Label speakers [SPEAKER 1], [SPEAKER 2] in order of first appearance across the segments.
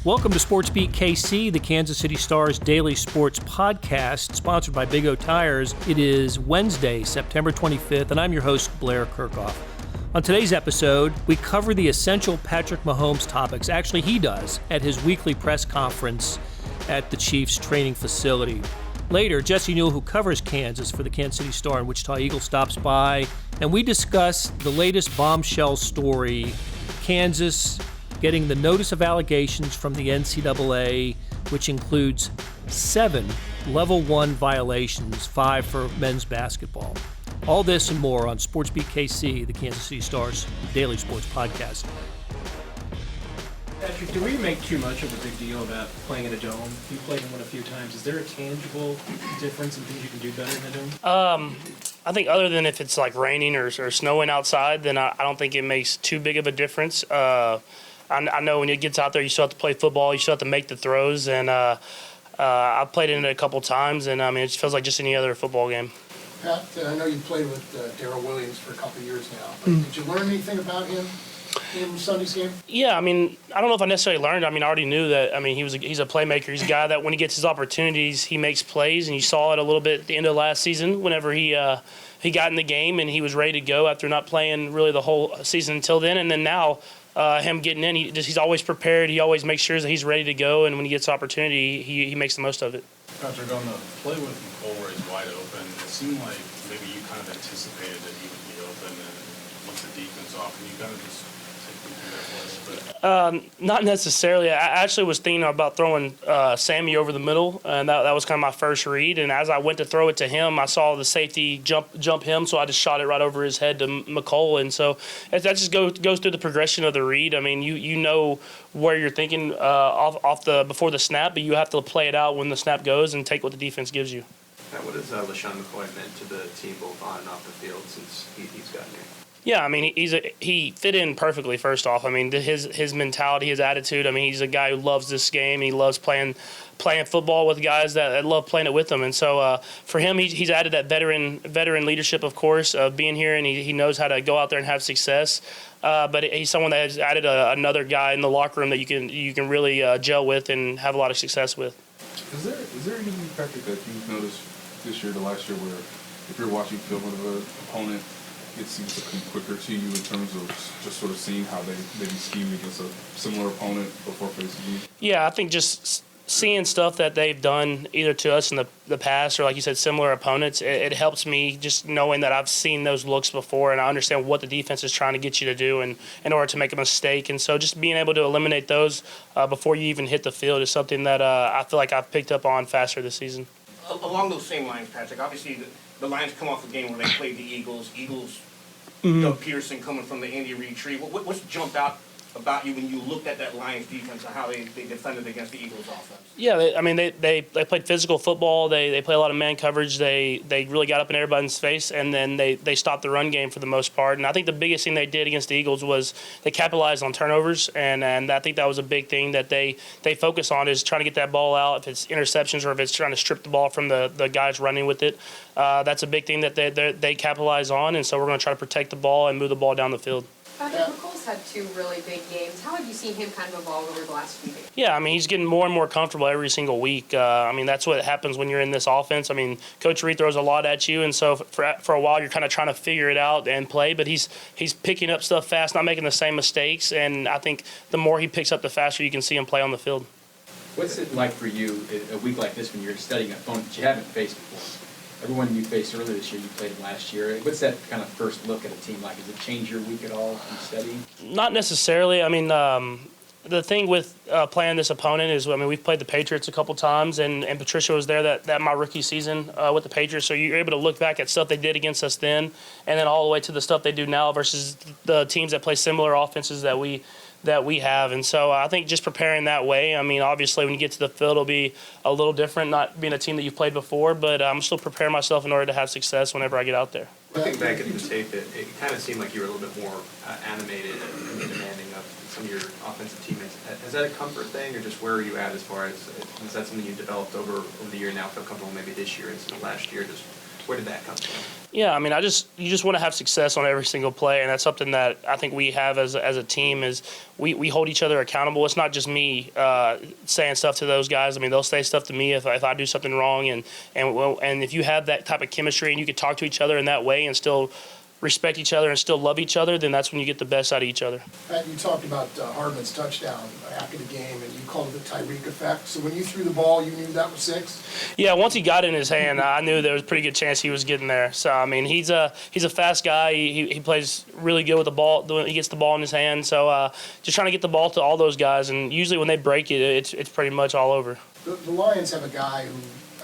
[SPEAKER 1] Welcome to SportsBeat KC, the Kansas City Star's daily sports podcast, sponsored by Big O Tires. It is Wednesday, September 25th, and I'm your host, Blair Kerkhoff. On today's episode, we cover the essential Patrick Mahomes topics. Actually, he does at his weekly press conference at the Chiefs training facility. Later, Jesse Newell, who covers Kansas for the Kansas City Star and Wichita Eagle, stops by, and we discuss the latest bombshell story, Kansas getting the notice of allegations from the NCAA, which includes 7 Level 1 violations, 5 for men's basketball. All this and more on SportsBeat KC, the Kansas City Star's daily sports podcast.
[SPEAKER 2] Patrick, do we make too much of a big deal about playing in a dome? You played in one a few times. Is there a tangible difference in things you can do better in a dome?
[SPEAKER 3] I think other than if it's like raining or snowing outside, then I don't think it makes too big of a difference. I know when it gets out there, you still have to play football. You still have to make the throws. And I've played in it a couple times, and it just feels like just any other football game.
[SPEAKER 4] Pat, I know you played with Darrell Williams for a couple of years now. But Did you learn anything about him in Sunday's game?
[SPEAKER 3] Yeah, I don't know if I necessarily learned. I already knew that. He's a playmaker. He's a guy that when he gets his opportunities, he makes plays, and you saw it a little bit at the end of last season whenever he got in the game and he was ready to go after not playing really the whole season until then. And then now, him getting in, he's always prepared. He always makes sure that he's ready to go, and when he gets opportunity, he makes the most of it.
[SPEAKER 5] Patrick, on the play with Mecole where he's wide open, it seemed like maybe you kind of anticipated that he would be open and once the defense off, and you kind of just take me through that for us.
[SPEAKER 3] Not necessarily. I actually was thinking about throwing Sammy over the middle, and that was kind of my first read. And as I went to throw it to him, I saw the safety jump him, so I just shot it right over his head to Mecole. And so that just goes through the progression of the read. You know where you're thinking before the snap, but you have to play it out when the snap goes and take what the defense gives you.
[SPEAKER 6] Now, what has LeSean McCoy meant to the team both on and off the field since he's gotten here?
[SPEAKER 3] Yeah, he fit in perfectly, first off. His mentality, his attitude, he's a guy who loves this game. He loves playing football with guys that love playing it with him. And so for him, he's added that veteran leadership, of course, of being here, and he knows how to go out there and have success. But he's someone that has added another guy in the locker room that you can really gel with and have a lot of success with.
[SPEAKER 7] Is there anything, Patrick, that you've noticed this year to last year where if you're watching film of an opponent, it seems to come quicker to you in terms of just sort of seeing how they maybe scheme against a similar opponent before facing you?
[SPEAKER 3] Yeah, I think just seeing stuff that they've done either to us in the past or, like you said, similar opponents, it helps me just knowing that I've seen those looks before and I understand what the defense is trying to get you to do in order to make a mistake. And so just being able to eliminate those before you even hit the field is something that I feel like I've picked up on faster this season.
[SPEAKER 8] Along those same lines, Patrick, obviously the Lions come off a game where they played the Eagles. Doug Pearson coming from the Andy Reid tree. What's jumped out about you when you looked at that Lions defense and how they defended against the Eagles offense?
[SPEAKER 3] Yeah, they played physical football. They play a lot of man coverage. They really got up in everybody's face, and then they stopped the run game for the most part. And I think the biggest thing they did against the Eagles was they capitalized on turnovers, and I think that was a big thing that they focus on is trying to get that ball out. If it's interceptions or if it's trying to strip the ball from the guys running with it, that's a big thing that they capitalize on. And so we're going to try to protect the ball and move the ball down the field.
[SPEAKER 9] Patrick, Mecole's had 2 really big games. How have you seen him kind of evolve over the last few days?
[SPEAKER 3] Yeah, he's getting more and more comfortable every single week. That's what happens when you're in this offense. Coach Reid throws a lot at you, and so for a while you're kind of trying to figure it out and play, but he's picking up stuff fast, not making the same mistakes, and I think the more he picks up, the faster you can see him play on the field.
[SPEAKER 10] What's it like for you a week like this when you're studying an opponent that you haven't faced before? Everyone you faced earlier this year, you played last year. What's that kind of first look at a team like? Does it change your week at all in studying?
[SPEAKER 3] Not necessarily. The thing with playing this opponent is, we've played the Patriots a couple times, and Patricia was there that my rookie season with the Patriots, so you're able to look back at stuff they did against us then, and then all the way to the stuff they do now versus the teams that play similar offenses that we have. And so I think just preparing that way, obviously when you get to the field, it'll be a little different, not being a team that you've played before, but I'm still preparing myself in order to have success whenever I get out there.
[SPEAKER 6] Looking back at the tape, it kind of seemed like you were a little bit more animated and demanding of some of your offensive teammates. Is that a comfort thing, or just where are you at as far as, is that something you developed over the year now, feel comfortable maybe this year instead of last year? Just where did that come from?
[SPEAKER 3] Yeah, I mean, you just want to have success on every single play, and that's something that I think we have as a team is we hold each other accountable. It's not just me saying stuff to those guys. I mean, they'll say stuff to me if I do something wrong, and if you have that type of chemistry and you can talk to each other in that way and still respect each other and still love each other, then that's when you get the best out of each other.
[SPEAKER 4] Pat, you talked about Hardman's touchdown after the game, and you called it the Tyreek effect. So when you threw the ball, you knew that was 6?
[SPEAKER 3] Yeah, once he got it in his hand, I knew there was a pretty good chance he was getting there. So, I mean, he's a fast guy. He plays really good with the ball. He gets the ball in his hand. So just trying to get the ball to all those guys, and usually when they break it, it's pretty much all over.
[SPEAKER 4] The Lions have a guy who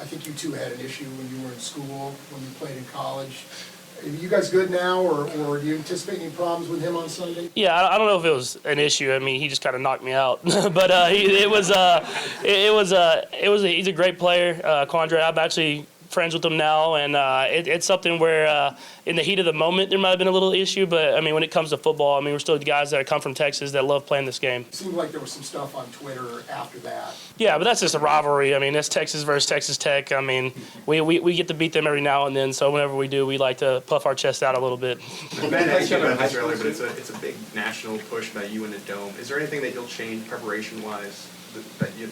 [SPEAKER 4] I think you two had an issue when you were in school, when you played in college. Are you guys good now, or do you anticipate any problems with him on Sunday?
[SPEAKER 3] Yeah, I don't know if it was an issue. I mean, he just kind of knocked me out, but he's a great player, Quandre. I'm actually friends with him now, and it's something where in the heat of the moment there might have been a little issue, but I mean, when it comes to football, I mean, we're still the guys that come from Texas that love playing this game.
[SPEAKER 4] It seemed like there was some stuff on Twitter after that.
[SPEAKER 3] Yeah, but that's just a rivalry. I mean, it's Texas versus Texas Tech. I mean, we get to beat them every now and then, so whenever we do, we like to puff our chest out a little bit.
[SPEAKER 6] Ben asked you about this earlier, but it's a big national push about you in the Dome. Is there anything that you'll change preparation-wise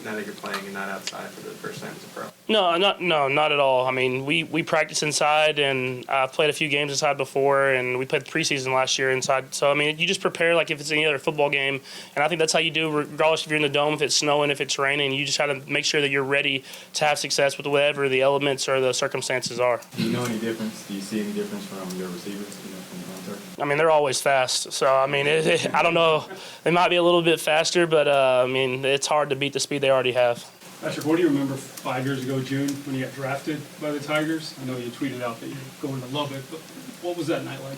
[SPEAKER 6] now that you're playing and not outside for the first time as a pro?
[SPEAKER 3] No, not at all. I mean, we practice inside, and I've played a few games inside before, and we played the preseason last year inside. So, I mean, you just prepare like if it's any other football game, and I think that's how you do regardless if you're in the Dome, if it's snowing, if it's raining. You just have to make sure that you're ready to have success with whatever the elements or the circumstances are.
[SPEAKER 11] Do you know any difference? Do you see any difference from your receivers, from the hunter?
[SPEAKER 3] I mean, they're always fast. So, I mean, I don't know. They might be a little bit faster, but, I mean, it's hard to beat the speed they already have.
[SPEAKER 12] Patrick, what do you remember 5 years ago, June, when you got drafted by the Tigers? I know you tweeted out that you're going to Lubbock, but what was that night like?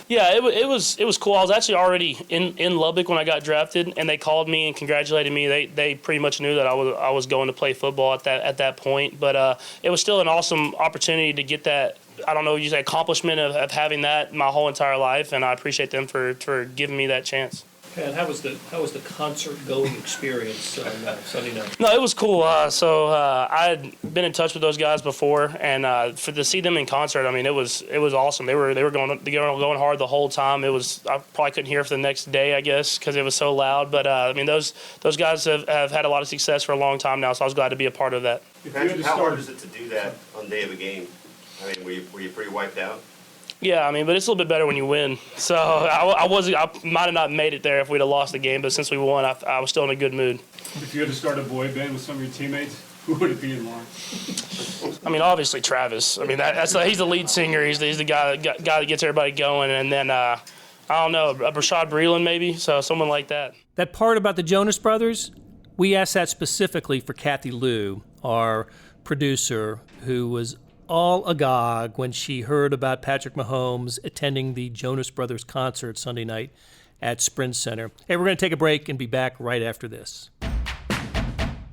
[SPEAKER 3] Yeah, it was cool. I was actually already in Lubbock when I got drafted, and they called me and congratulated me. They pretty much knew that I was going to play football at that point, but it was still an awesome opportunity to get that. I don't know, you say accomplishment of having that my whole entire life, and I appreciate them for giving me that chance.
[SPEAKER 1] And how was the concert-going experience on Sunday night?
[SPEAKER 3] No, it was cool. I had been in touch with those guys before, and to see them in concert, I mean, it was awesome. They were going hard the whole time. I probably couldn't hear for the next day, I guess, because it was so loud. But I mean, those guys have had a lot of success for a long time now, so I was glad to be a part of that.
[SPEAKER 13] Patrick, how hard is it to do that on the day of a game? I mean, were you pretty wiped out?
[SPEAKER 3] Yeah, I mean, but it's a little bit better when you win. So I might have not made it there if we'd have lost the game, but since we won, I was still in a good mood.
[SPEAKER 12] If you had to start a boy band with some of your teammates, who would it be and why?
[SPEAKER 3] I mean, obviously Travis. I mean, he's the lead singer. He's the guy that gets everybody going. And then I don't know, Brashad Breeland maybe. So someone like that.
[SPEAKER 1] That part about the Jonas Brothers, we asked that specifically for Kathy Liu, our producer, who was all agog when she heard about Patrick Mahomes attending the Jonas Brothers concert Sunday night at Sprint Center. Hey, we're going to take a break and be back right after this.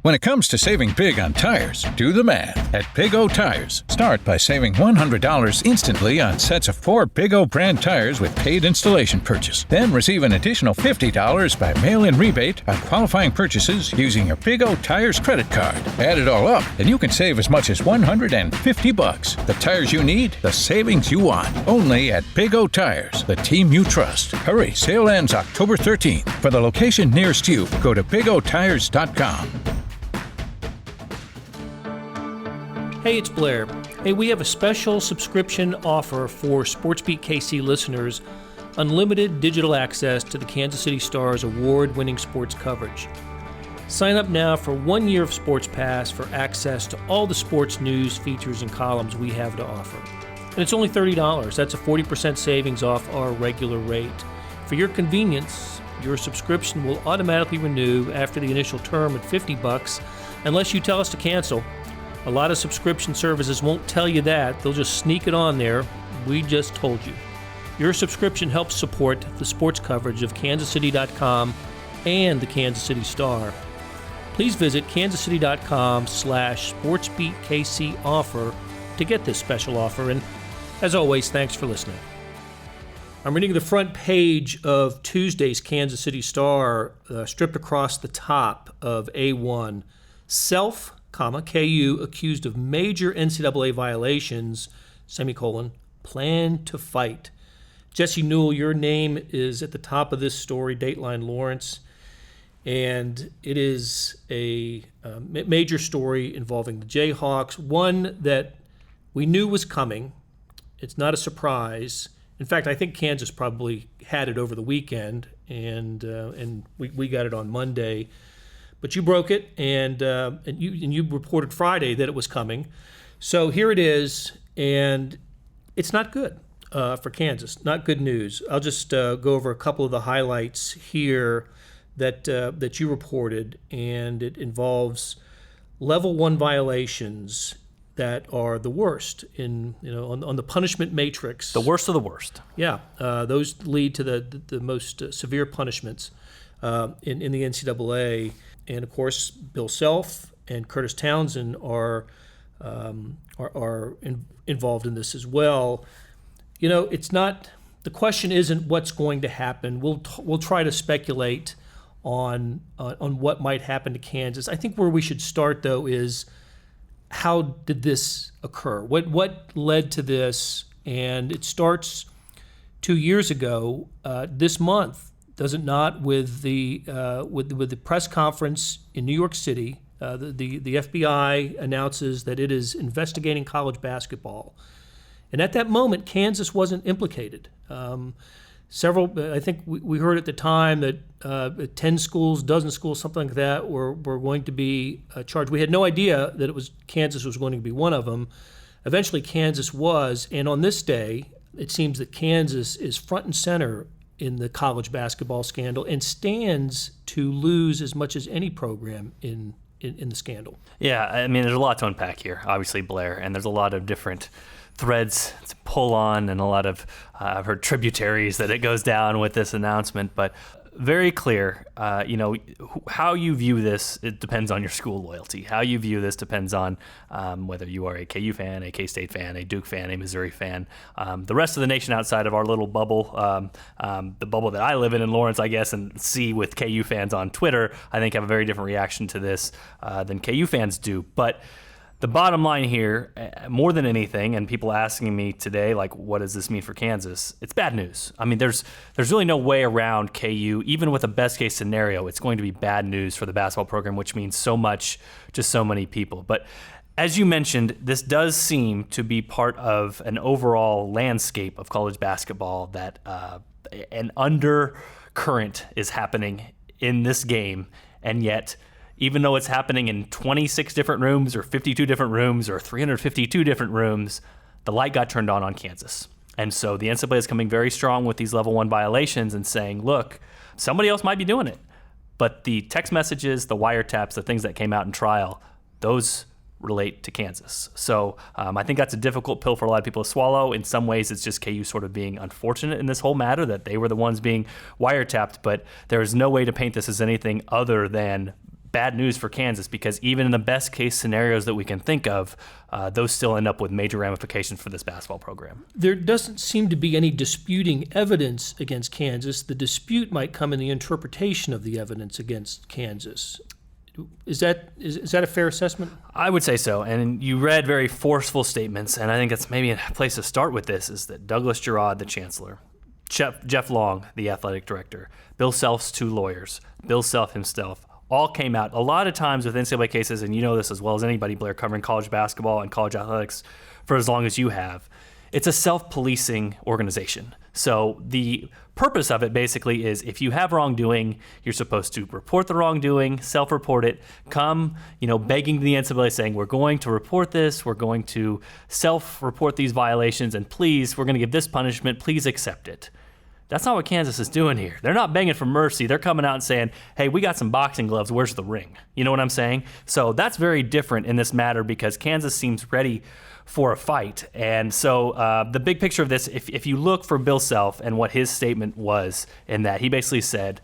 [SPEAKER 14] When it comes to saving big on tires, do the math at Big O Tires. Start by saving $100 instantly on sets of 4 Big O brand tires with paid installation purchase. Then receive an additional $50 by mail-in rebate on qualifying purchases using your Big O Tires credit card. Add it all up, and you can save as much as $150. The tires you need, the savings you want. Only at Big O Tires, the team you trust. Hurry, sale ends October 13th. For the location nearest you, go to bigotires.com.
[SPEAKER 1] Hey, it's Blair. Hey, we have a special subscription offer for SportsBeat KC listeners, unlimited digital access to the Kansas City Star's award-winning sports coverage. Sign up now for 1 year of Sports Pass for access to all the sports news, features, and columns we have to offer. And it's only $30. That's a 40% savings off our regular rate. For your convenience, your subscription will automatically renew after the initial term at $50 unless you tell us to cancel. A lot of subscription services won't tell you that. They'll just sneak it on there. We just told you. Your subscription helps support the sports coverage of kansascity.com and the Kansas City Star. Please visit kansascity.com/SportsBeatKC offer to get this special offer. And as always, thanks for listening. I'm reading the front page of Tuesday's Kansas City Star, stripped across the top of A1. KU accused of major NCAA violations, plan to fight. Jesse Newell, your name is at the top of this story, Dateline Lawrence, and it is a major story involving the Jayhawks, one that we knew was coming. It's not a surprise. In fact, I think Kansas probably had it over the weekend, and we got it on Monday. But you broke it, and you reported Friday that it was coming. So here it is, and it's not good for Kansas. Not good news. I'll just go over a couple of the highlights here that you reported, and it involves level 1 violations that are the worst on the punishment matrix.
[SPEAKER 15] The worst of the worst.
[SPEAKER 1] Yeah, those lead to the most severe punishments in the NCAA, and of course Bill Self and Curtis Townsend are involved in this as well. It's not, the question isn't what's going to happen. We'll try to speculate on what might happen to Kansas. I think where we should start though is, how did this occur? What led to this? And it starts 2 years ago, this month, does it not? With the press conference in New York City, the FBI announces that it is investigating college basketball, and at that moment, Kansas wasn't implicated. I think we heard at the time that 10 schools, dozen schools, something like that, were going to be charged. We had no idea that Kansas was going to be one of them. Eventually, Kansas was, and on this day, it seems that Kansas is front and center in the college basketball scandal and stands to lose as much as any program in the scandal.
[SPEAKER 15] Yeah, I mean, there's a lot to unpack here, obviously, Blair, and there's a lot of different threads to pull on, and a lot of I've heard tributaries that it goes down with this announcement, but very clear. How you view this, it depends on your school loyalty. How you view this depends on whether you are a KU fan, a K-State fan, a Duke fan, a Missouri fan. The rest of the nation outside of our little bubble, the bubble that I live in Lawrence, I guess, and see with KU fans on Twitter, I think have a very different reaction to this than KU fans do. But the bottom line here, more than anything, and people asking me today, like, what does this mean for Kansas? It's bad news. I mean, there's really no way around KU. Even with a best-case scenario, it's going to be bad news for the basketball program, which means so much to so many people. But as you mentioned, this does seem to be part of an overall landscape of college basketball that an undercurrent is happening in this game, and yet even though it's happening in 26 different rooms or 52 different rooms or 352 different rooms, the light got turned on Kansas. And so the NCAA is coming very strong with these level 1 violations and saying, look, somebody else might be doing it. But the text messages, the wiretaps, the things that came out in trial, those relate to Kansas. So I think that's a difficult pill for a lot of people to swallow. In some ways, it's just KU sort of being unfortunate in this whole matter that they were the ones being wiretapped. But there is no way to paint this as anything other than bad news for Kansas, because even in the best case scenarios that we can think of, those still end up with major ramifications for this basketball program.
[SPEAKER 1] There doesn't seem to be any disputing evidence against Kansas. The dispute might come in the interpretation of the evidence against Kansas. Is that a fair assessment?
[SPEAKER 15] I would say so. And you read very forceful statements, and I think that's maybe a place to start with this, is that Douglas Girard, the chancellor, Jeff Long, the athletic director, Bill Self's 2 lawyers, Bill Self himself, all came out. A lot of times with NCAA cases, and you know this as well as anybody, Blair, covering college basketball and college athletics for as long as you have, it's a self-policing organization. So the purpose of it basically is, if you have wrongdoing, you're supposed to report the wrongdoing, self-report it, come, begging the NCAA saying, we're going to report this, we're going to self-report these violations, and please, we're going to give this punishment, please accept it. That's not what Kansas is doing here. They're not begging for mercy. They're coming out and saying, hey, we got some boxing gloves. Where's the ring? You know what I'm saying? So that's very different in this matter, because Kansas seems ready for a fight. And so the big picture of this, if you look for Bill Self and what his statement was, in that he basically said,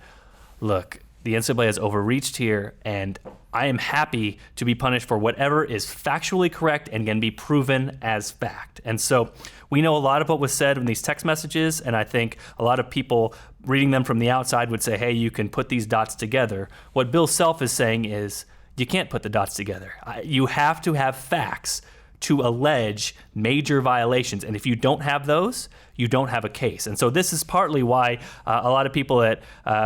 [SPEAKER 15] look, the NCAA has overreached here, and I am happy to be punished for whatever is factually correct and can be proven as fact. And so we know a lot of what was said in these text messages, and I think a lot of people reading them from the outside would say, hey, you can put these dots together. What Bill Self is saying is, you can't put the dots together. You have to have facts to allege major violations. And if you don't have those, you don't have a case. And so this is partly why a lot of people that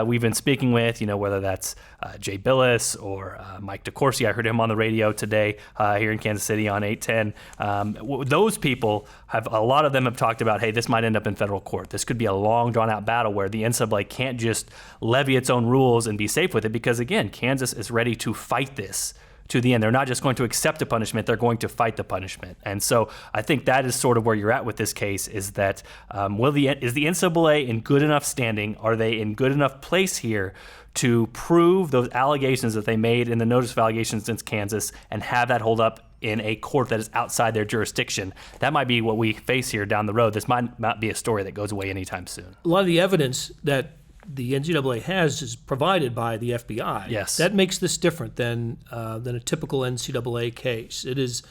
[SPEAKER 15] we've been speaking with, whether that's Jay Billis or Mike DeCourcy, I heard him on the radio today here in Kansas City on 810. Those people a lot of them have talked about, hey, this might end up in federal court. This could be a long, drawn-out battle where the NCAA can't just levy its own rules and be safe with it because, again, Kansas is ready to fight this to the end. They're not just going to accept a punishment, they're going to fight the punishment. And so I think that is sort of where you're at with this case, is that is the NCAA in good enough standing? Are they in good enough place here to prove those allegations that they made in the notice of allegations against Kansas and have that hold up in a court that is outside their jurisdiction? That might be what we face here down the road. This might not be a story that goes away anytime soon.
[SPEAKER 1] A lot of the evidence that the NCAA has is provided by the FBI.
[SPEAKER 15] Yes.
[SPEAKER 1] That makes this different than a typical NCAA case. It is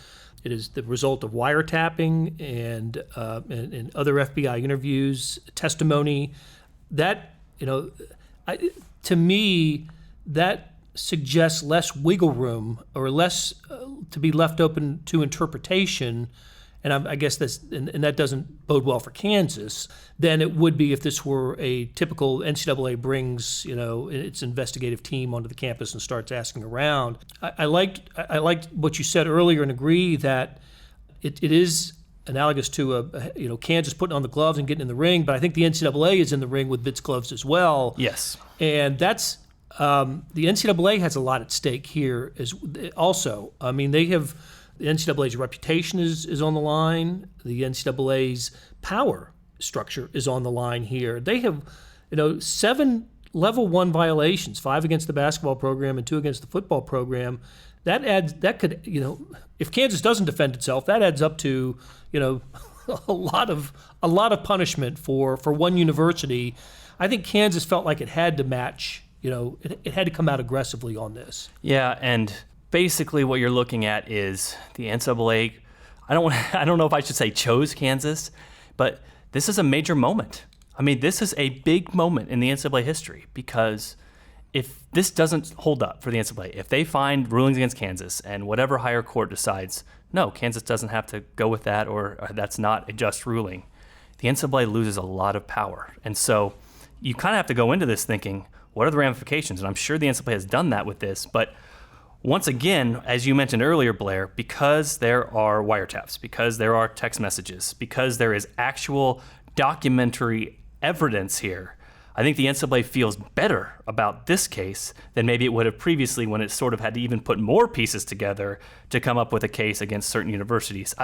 [SPEAKER 1] the result of wiretapping and other FBI interviews, testimony. That, to me, that suggests less wiggle room or less to be left open to interpretation. And I guess that doesn't bode well for Kansas, than it would be if this were a typical NCAA brings its investigative team onto the campus and starts asking around. I liked what you said earlier and agree that it is analogous to Kansas putting on the gloves and getting in the ring, but I think the NCAA is in the ring with its gloves as well.
[SPEAKER 15] Yes,
[SPEAKER 1] and that's the NCAA has a lot at stake here also. I mean, they have. The NCAA's reputation is on the line. The NCAA's power structure is on the line here. They have, 7 level 1 violations, 5 against the basketball program and 2 against the football program. That could, if Kansas doesn't defend itself, that adds up to, a lot of punishment for one university. I think Kansas felt like it had to match, it had to come out aggressively on this.
[SPEAKER 15] Yeah, and basically what you're looking at is the NCAA, I don't know if I should say chose Kansas, but this is a major moment. I mean, this is a big moment in the NCAA history, because if this doesn't hold up for the NCAA, if they find rulings against Kansas and whatever higher court decides, no, Kansas doesn't have to go with that, or that's not a just ruling, the NCAA loses a lot of power. And so you kind of have to go into this thinking, what are the ramifications? And I'm sure the NCAA has done that with this, but once again, as you mentioned earlier, Blair, because there are wiretaps, because there are text messages, because there is actual documentary evidence here, I think the NCAA feels better about this case than maybe it would have previously, when it sort of had to even put more pieces together to come up with a case against certain universities.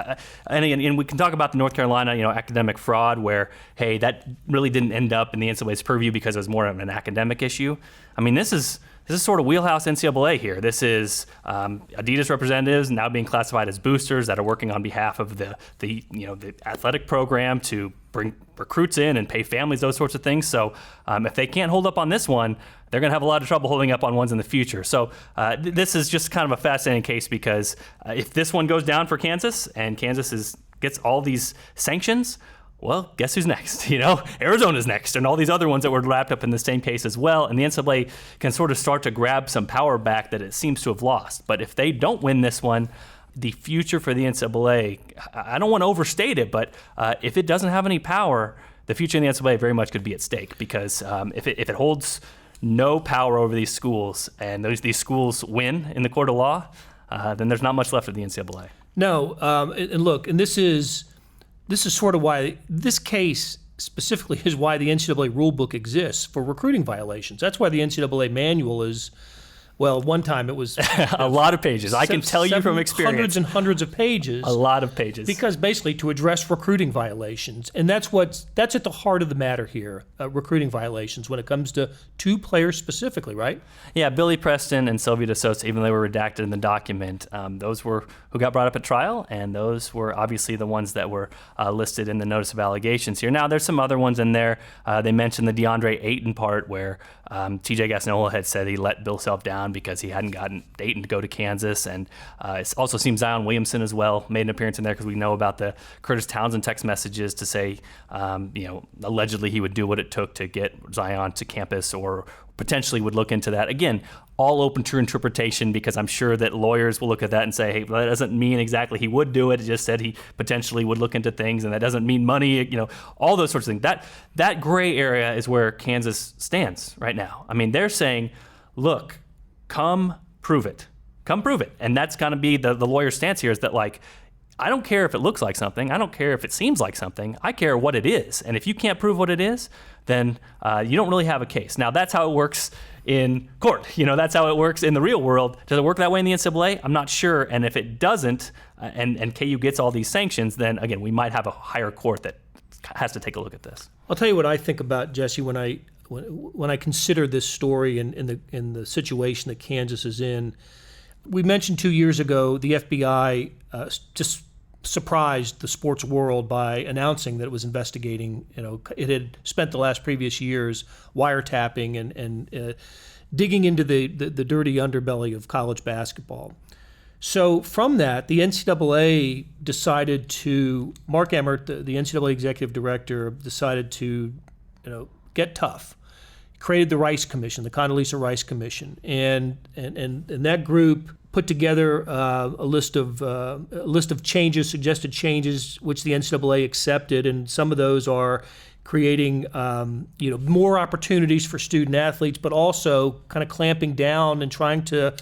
[SPEAKER 15] And we can talk about the North Carolina, academic fraud, where, hey, that really didn't end up in the NCAA's purview because it was more of an academic issue. I mean, this is sort of wheelhouse NCAA here. This is Adidas representatives now being classified as boosters that are working on behalf of the athletic program to bring recruits in and pay families, those sorts of things. So if they can't hold up on this one, they're going to have a lot of trouble holding up on ones in the future. So this is just kind of a fascinating case, because if this one goes down for Kansas and Kansas gets all these sanctions, well, guess who's next? Arizona's next, and all these other ones that were wrapped up in the same case as well. And the NCAA can sort of start to grab some power back that it seems to have lost. But if they don't win this one, the future for the NCAA, I don't want to overstate it, but if it doesn't have any power, the future of the NCAA very much could be at stake, because if it holds no power over these schools, and these schools win in the court of law, then there's not much left of the NCAA.
[SPEAKER 1] No, and look, and this is sort of why this case specifically is why the NCAA rulebook exists for recruiting violations. That's why the NCAA manual is, well, one time it was
[SPEAKER 15] a lot of pages. I can tell you from experience.
[SPEAKER 1] Hundreds and hundreds of pages.
[SPEAKER 15] A lot of pages.
[SPEAKER 1] Because basically to address recruiting violations. And that's at the heart of the matter here, recruiting violations, when it comes to 2 players specifically, right?
[SPEAKER 15] Yeah, Billy Preston and Sylvia DeSosa, even though they were redacted in the document, those were who got brought up at trial, and those were obviously the ones that were listed in the notice of allegations here. Now, there's some other ones in there. They mentioned the DeAndre Ayton part, where TJ Gassnola had said he let Bill Self down because he hadn't gotten Ayton to go to Kansas. And it also seems Zion Williamson as well made an appearance in there, because we know about the Curtis Townsend text messages to say, allegedly he would do what it took to get Zion to campus, or potentially would look into that. Again, all open to interpretation, because I'm sure that lawyers will look at that and say, hey, well, that doesn't mean exactly he would do it. It just said he potentially would look into things, and that doesn't mean money, all those sorts of things. That gray area is where Kansas stands right now. I mean, they're saying, look, come prove it. Come prove it. And that's going to be the lawyer's stance here, is that, like, I don't care if it looks like something. I don't care if it seems like something. I care what it is. And if you can't prove what it is, then you don't really have a case. Now, that's how it works in court. That's how it works in the real world. Does it work that way in the NCAA? I'm not sure. And if it doesn't, and KU gets all these sanctions, then, again, we might have a higher court that has to take a look at this.
[SPEAKER 1] I'll tell you what I think about, Jesse, when I consider this story and in the situation that Kansas is in. We mentioned 2 years ago the FBI just surprised the sports world by announcing that it was investigating. It had spent the last previous years wiretapping and digging into the dirty underbelly of college basketball. So from that, the NCAA decided to, Mark Emmert, the NCAA executive director, decided to get tough. Created the Rice Commission, the Condoleezza Rice Commission, and that group put together a list of changes, suggested changes, which the NCAA accepted, and some of those are creating more opportunities for student athletes, but also kind of clamping down and trying to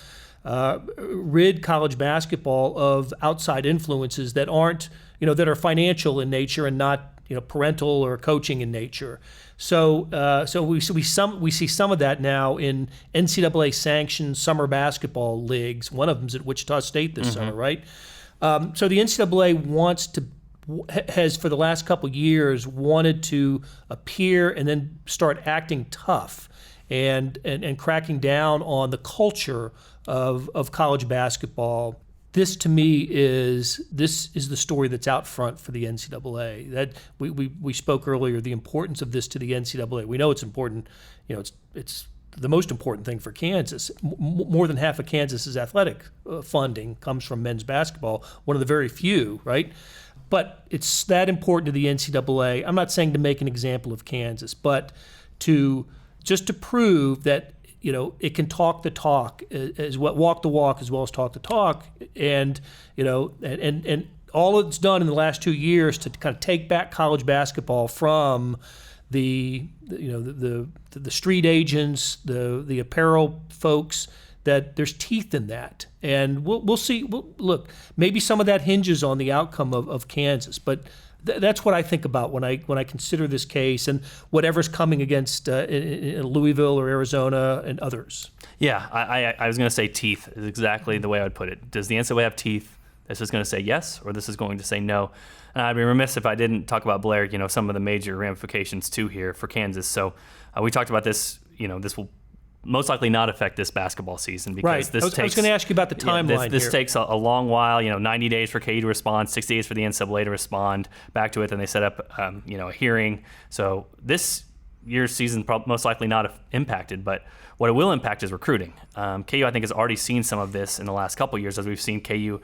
[SPEAKER 1] rid college basketball of outside influences that aren't that are financial in nature and not parental or coaching in nature. So we see some of that now in NCAA sanctioned summer basketball leagues. One of them's at Wichita State this summer, right? So the NCAA has for the last couple years wanted to appear and then start acting tough and cracking down on the culture of college basketball. This, to me, is the story that's out front for the NCAA. That we spoke earlier, the importance of this to the NCAA. We know it's important. It's the most important thing for Kansas. More than half of Kansas's athletic funding comes from men's basketball, one of the very few, right? But it's that important to the NCAA. I'm not saying to make an example of Kansas, but to prove that it can talk the talk, walk the walk as well as talk the talk, and all it's done in the last 2 years to kind of take back college basketball from the street agents, the apparel folks, that there's teeth in that, and we'll see. Look, maybe some of that hinges on the outcome of Kansas, but. That's what I think about when I consider this case and whatever's coming against in Louisville or Arizona and others.
[SPEAKER 15] Yeah, I was going to say teeth is exactly the way I would put it. Does the NCAA have teeth? This is going to say yes, or this is going to say no. And I'd be remiss if I didn't talk about, Blair, some of the major ramifications too here for Kansas. So we talked about this. This will most likely not affect this basketball season because
[SPEAKER 1] right.
[SPEAKER 15] this
[SPEAKER 1] I was going to ask you about the timeline.
[SPEAKER 15] This takes a long while. 90 days for KU to respond, 60 days for the NCAA to respond back to it. Then they set up a hearing. So this year's season most likely not impacted, but what it will impact is recruiting. KU, I think, has already seen some of this in the last couple of years, as we've seen KU.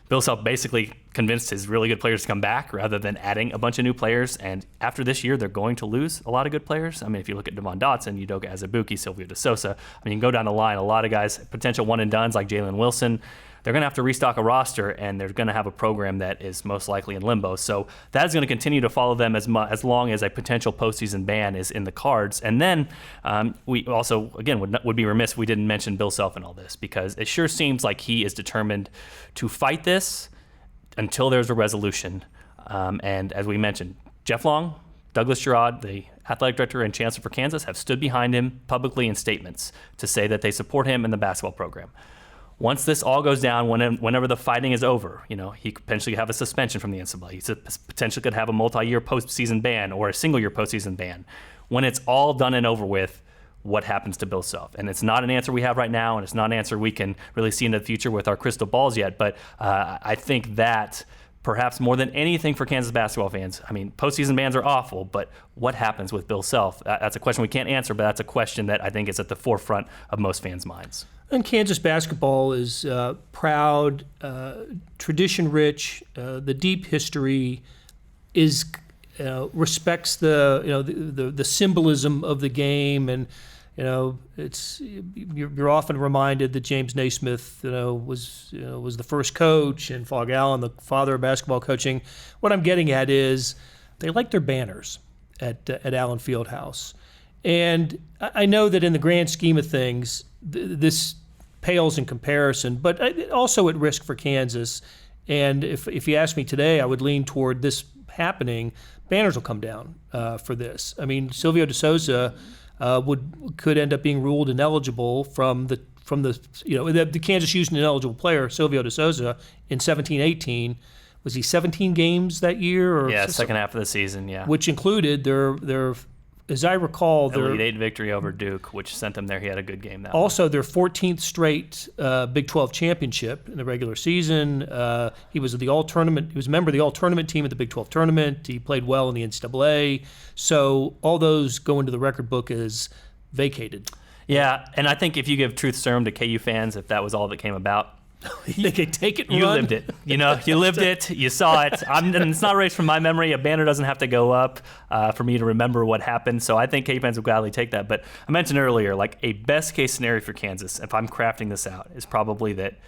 [SPEAKER 15] Bill Self basically convinced his really good players to come back rather than adding a bunch of new players. And after this year, they're going to lose a lot of good players. I mean, if you look at Devon Dotson, Udoka Azubuike, Silvio De Sousa, you can go down the line. A lot of guys, potential one-and-dones like Jalen Wilson, they're going to have to restock a roster, and they're going to have a program that is most likely in limbo. So that is going to continue to follow them as long as a potential postseason ban is in the cards. And then we also, again, would be remiss if we didn't mention Bill Self in all this, because it sure seems like he is determined to fight this until there's a resolution. And as we mentioned, Jeff Long, Douglas Girod, the athletic director and chancellor for Kansas, have stood behind him publicly in statements to say that they support him in the basketball program. Once this all goes down, whenever the fighting is over, he could potentially have a suspension from the NCAA. He potentially could have a multi-year postseason ban or a single-year postseason ban. When it's all done and over with, what happens to Bill Self? And it's not an answer we have right now, and it's not an answer we can really see into the future with our crystal balls yet. But I think that perhaps more than anything for Kansas basketball fans, postseason bans are awful, but what happens with Bill Self? That's a question we can't answer, but that's a question that I think is at the forefront of most fans' minds.
[SPEAKER 1] And Kansas basketball is proud, tradition-rich. The deep history is respects the symbolism of the game, and you're often reminded that James Naismith, was the first coach, and Fog Allen, the father of basketball coaching. What I'm getting at is they like their banners at Allen Fieldhouse, and I know that in the grand scheme of things, this pales in comparison, but also at risk for Kansas. And if you ask me today, I would lean toward this happening. Banners will come down for this. I mean, Silvio De Sousa could end up being ruled ineligible from the Kansas used an ineligible player, Silvio De Sousa, in 17-18. Was he 17 games that year? Or
[SPEAKER 15] yeah, second half of the season, yeah.
[SPEAKER 1] Which included their as I recall, their
[SPEAKER 15] Elite Eight victory over Duke, which sent them there. He had a good game that
[SPEAKER 1] also their 14th straight Big 12 championship in the regular season. He was the All Tournament. He was a member of the All Tournament team at the Big 12 tournament. He played well in the NCAA. So all those go into the record book as vacated.
[SPEAKER 15] Yeah, and I think if you give truth serum to KU fans, if that was all that came about,
[SPEAKER 1] they could take it and
[SPEAKER 15] you
[SPEAKER 1] run.
[SPEAKER 15] lived it. You lived it. You saw it. And it's not erased from my memory. A banner doesn't have to go up for me to remember what happened. So I think KU fans will gladly take that. But I mentioned earlier, like a best case scenario for Kansas, if I'm crafting this out, is probably that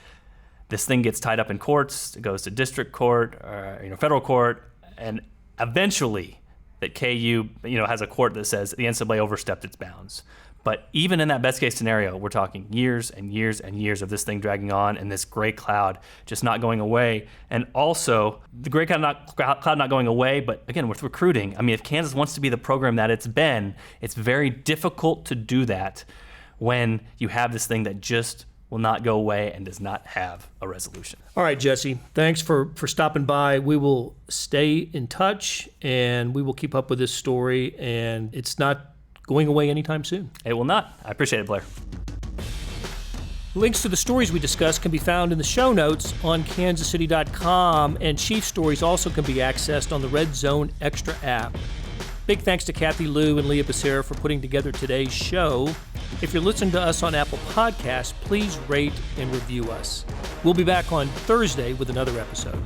[SPEAKER 15] this thing gets tied up in courts, it goes to district court, or federal court, and eventually that KU has a court that says the NCAA overstepped its bounds. But even in that best case scenario, we're talking years and years and years of this thing dragging on and this gray cloud just not going away. And also the gray cloud not going away, but again, with recruiting, I mean, if Kansas wants to be the program that it's been, it's very difficult to do that when you have this thing that just will not go away and does not have a resolution.
[SPEAKER 1] All right, Jesse, thanks for stopping by. We will stay in touch and we will keep up with this story, and it's not going away anytime soon.
[SPEAKER 15] It will not. I appreciate it, Blair.
[SPEAKER 1] Links to the stories we discussed can be found in the show notes on kansascity.com, and Chief Stories also can be accessed on the Red Zone Extra app. Big thanks to Kathy Liu and Leah Becerra for putting together today's show. If you're listening to us on Apple Podcasts, please rate and review us. We'll be back on Thursday with another episode.